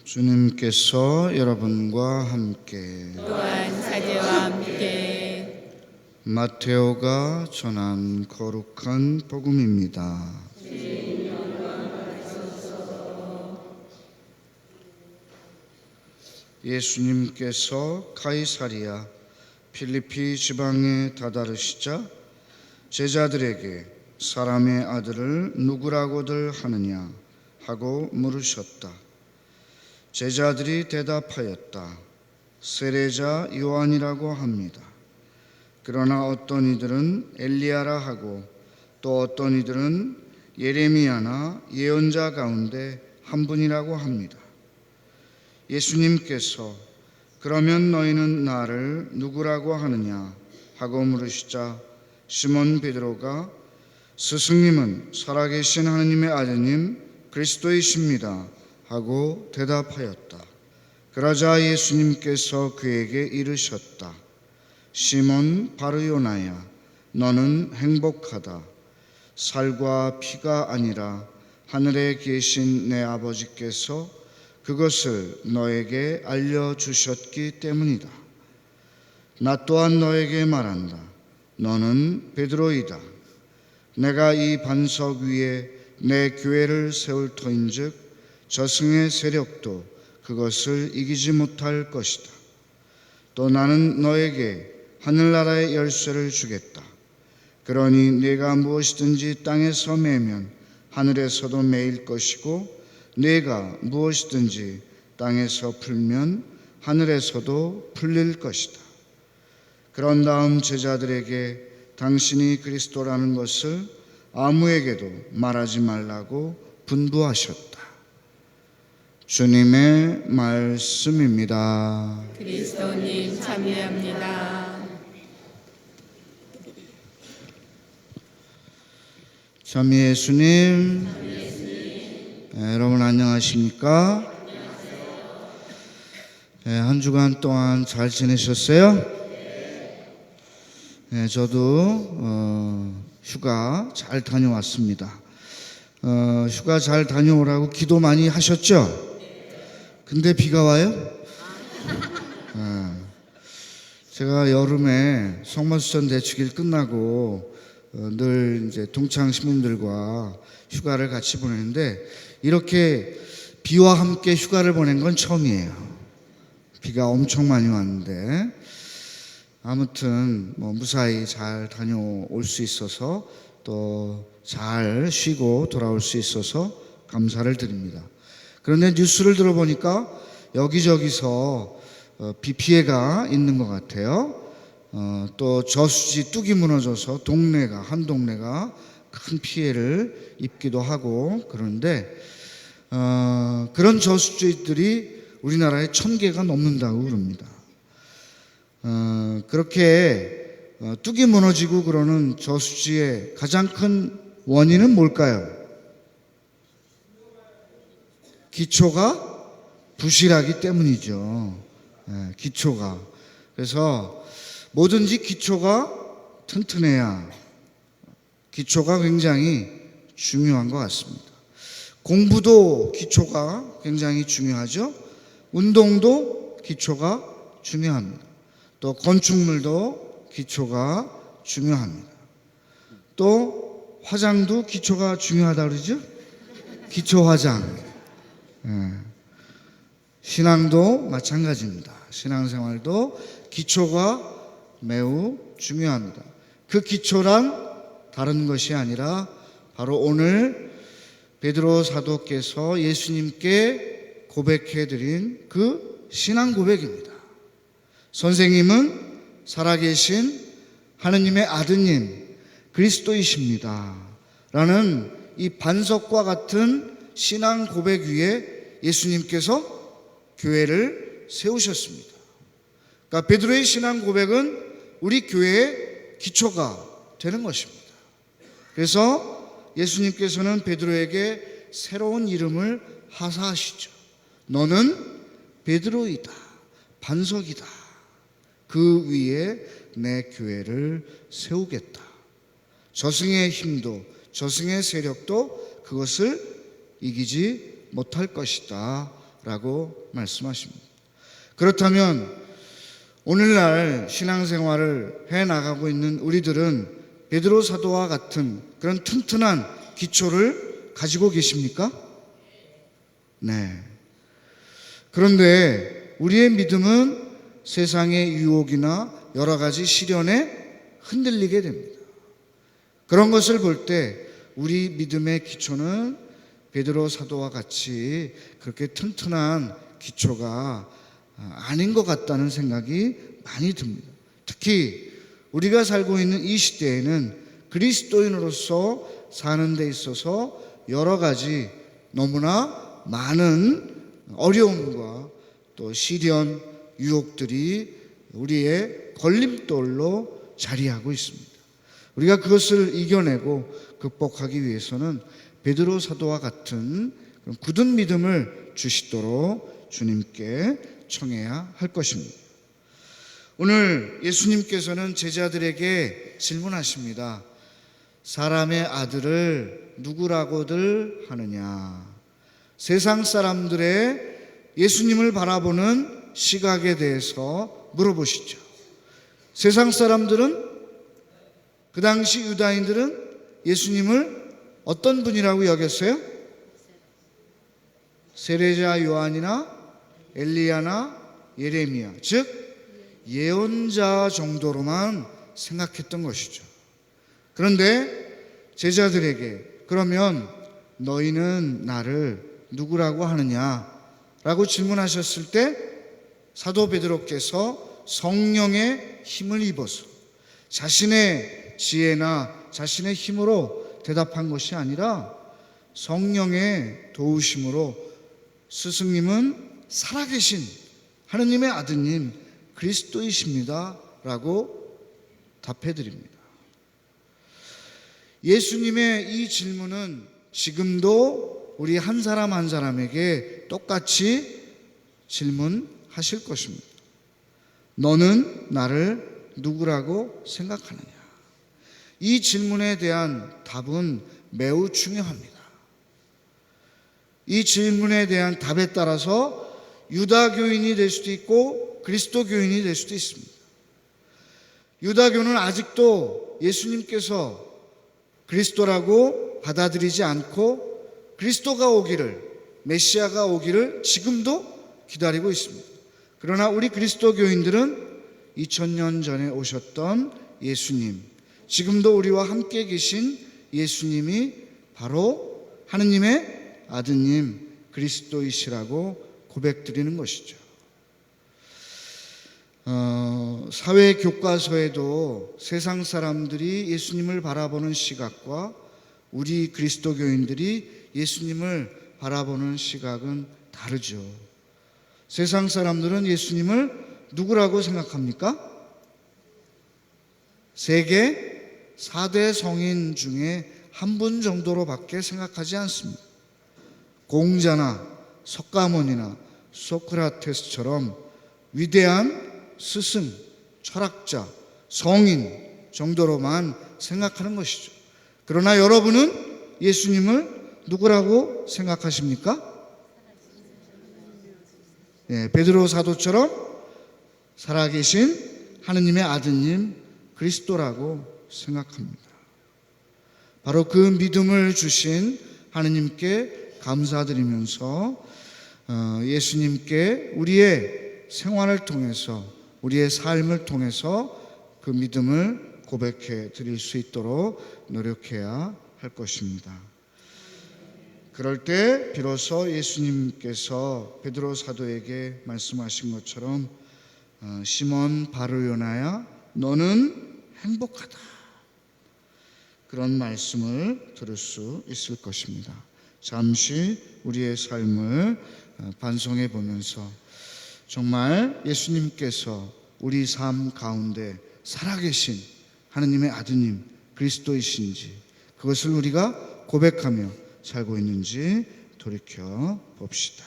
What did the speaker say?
주님께서 여러분과 함께 또한 사제와 함께 마테오가 전한 거룩한 복음입니다. 예수님께서 가이사리아 필리피 지방에 다다르시자 제자들에게 사람의 아들을 누구라고들 하느냐 하고 물으셨다. 제자들이 대답하였다. 세례자 요한이라고 합니다. 그러나 어떤 이들은 엘리야라 하고 또 어떤 이들은 예레미야나 예언자 가운데 한 분이라고 합니다. 예수님께서 그러면 너희는 나를 누구라고 하느냐 하고 물으시자 시몬 베드로가 스승님은 살아계신 하느님의 아드님 그리스도이십니다 하고 대답하였다. 그러자 예수님께서 그에게 이르셨다. 시몬 바르요나야, 너는 행복하다. 살과 피가 아니라 하늘에 계신 내 아버지께서 그것을 너에게 알려주셨기 때문이다. 나 또한 너에게 말한다. 너는 베드로이다. 내가 이 반석 위에 내 교회를 세울 터인즉 저승의 세력도 그것을 이기지 못할 것이다. 또 나는 너에게 하늘나라의 열쇠를 주겠다. 그러니 네가 무엇이든지 땅에서 매면 하늘에서도 매일 것이고 네가 무엇이든지 땅에서 풀면 하늘에서도 풀릴 것이다. 그런 다음 제자들에게 당신이 그리스도라는 것을 아무에게도 말하지 말라고 분부하셨다. 주님의 말씀입니다. 그리스도님 참여합니다. 참 예수님, 여러분 안녕하십니까? 한 주간 동안 잘 지내셨어요? 저도 휴가 잘 다녀왔습니다. 휴가 잘 다녀오라고 기도 많이 하셨죠? 근데 비가 와요? 제가 여름에 성만수천 대축일 끝나고 늘 이제 동창 시민들과 휴가를 같이 보내는데 이렇게 비와 함께 휴가를 보낸 건 처음이에요. 비가 엄청 많이 왔는데 아무튼 무사히 잘 다녀올 수 있어서 또 잘 쉬고 돌아올 수 있어서 감사를 드립니다. 그런데 뉴스를 들어보니까 여기저기서 비 피해가 있는 것 같아요. 또 저수지 뚝이 무너져서 한 동네가 큰 피해를 입기도 하고 그런데 그런 저수지들이 우리나라에 1000개가 넘는다고 그럽니다. 그렇게 뚝이 무너지고 그러는 저수지의 가장 큰 원인은 뭘까요? 기초가 부실하기 때문이죠. 기초가. 그래서 뭐든지 기초가 튼튼해야 기초가 굉장히 중요한 것 같습니다. 공부도 기초가 굉장히 중요하죠. 운동도 기초가 중요합니다. 또 건축물도 기초가 중요합니다. 또 화장도 기초가 중요하다 그러죠. 기초 화장. 신앙도 마찬가지입니다. 신앙생활도 기초가 매우 중요합니다. 그 기초란 다른 것이 아니라 바로 오늘 베드로 사도께서 예수님께 고백해드린 그 신앙 고백입니다. 선생님은 살아계신 하느님의 아드님 그리스도이십니다 라는 이 반석과 같은 신앙 고백 위에 예수님께서 교회를 세우셨습니다. 그러니까 베드로의 신앙 고백은 우리 교회의 기초가 되는 것입니다. 그래서 예수님께서는 베드로에게 새로운 이름을 하사하시죠. 너는 베드로이다. 반석이다. 그 위에 내 교회를 세우겠다. 저승의 힘도 저승의 세력도 그것을 이기지 못할 것이다 라고 말씀하십니다. 그렇다면 오늘날 신앙생활을 해나가고 있는 우리들은 베드로 사도와 같은 그런 튼튼한 기초를 가지고 계십니까? 네. 그런데 우리의 믿음은 세상의 유혹이나 여러 가지 시련에 흔들리게 됩니다. 그런 것을 볼 때 우리 믿음의 기초는 베드로 사도와 같이 그렇게 튼튼한 기초가 아닌 것 같다는 생각이 많이 듭니다. 특히 우리가 살고 있는 이 시대에는 그리스도인으로서 사는 데 있어서 여러 가지 너무나 많은 어려움과 또 시련, 유혹들이 우리의 걸림돌로 자리하고 있습니다. 우리가 그것을 이겨내고 극복하기 위해서는 베드로 사도와 같은 굳은 믿음을 주시도록 주님께 청해야 할 것입니다. 오늘 예수님께서는 제자들에게 질문하십니다. 사람의 아들을 누구라고들 하느냐? 세상 사람들의 예수님을 바라보는 시각에 대해서 물어보시죠. 세상 사람들은, 그 당시 유다인들은 예수님을 어떤 분이라고 여겼어요? 세례자 요한이나 엘리야나 예레미야, 즉 예언자 정도로만 생각했던 것이죠. 그런데 제자들에게 그러면 너희는 나를 누구라고 하느냐라고 질문하셨을 때 사도 베드로께서 성령의 힘을 입어서 자신의 지혜나 자신의 힘으로 대답한 것이 아니라 성령의 도우심으로 스승님은 살아계신 하느님의 아드님 그리스도이십니다 라고 답해드립니다. 예수님의 이 질문은 지금도 우리 한 사람 한 사람에게 똑같이 질문하실 것입니다. 너는 나를 누구라고 생각하느냐? 이 질문에 대한 답은 매우 중요합니다. 이 질문에 대한 답에 따라서 유다교인이 될 수도 있고 그리스도교인이 될 수도 있습니다. 유다교는 아직도 예수님께서 그리스도라고 받아들이지 않고 그리스도가 오기를, 메시아가 오기를 지금도 기다리고 있습니다. 그러나 우리 그리스도교인들은 2000년 전에 오셨던 예수님, 지금도 우리와 함께 계신 예수님이 바로 하느님의 아드님 그리스도이시라고 고백드리는 것이죠. 사회 교과서에도 세상 사람들이 예수님을 바라보는 시각과 우리 그리스도교인들이 예수님을 바라보는 시각은 다르죠. 세상 사람들은 예수님을 누구라고 생각합니까? 세계 4대 성인 중에 한 분 정도로밖에 생각하지 않습니다. 공자나 석가모니나 소크라테스처럼 위대한 스승, 철학자, 성인 정도로만 생각하는 것이죠. 그러나 여러분은 예수님을 누구라고 생각하십니까? 베드로 사도처럼 살아계신 하느님의 아드님 그리스도라고 생각합니다. 바로 그 믿음을 주신 하느님께 감사드리면서 예수님께 우리의 생활을 통해서, 우리의 삶을 통해서 그 믿음을 고백해 드릴 수 있도록 노력해야 할 것입니다. 그럴 때 비로소 예수님께서 베드로 사도에게 말씀하신 것처럼 시몬 바르요나야 너는 행복하다, 그런 말씀을 들을 수 있을 것입니다. 잠시 우리의 삶을 반성해 보면서 정말 예수님께서 우리 삶 가운데 살아계신 하느님의 아드님 그리스도이신지, 그것을 우리가 고백하며 살고 있는지 돌이켜 봅시다.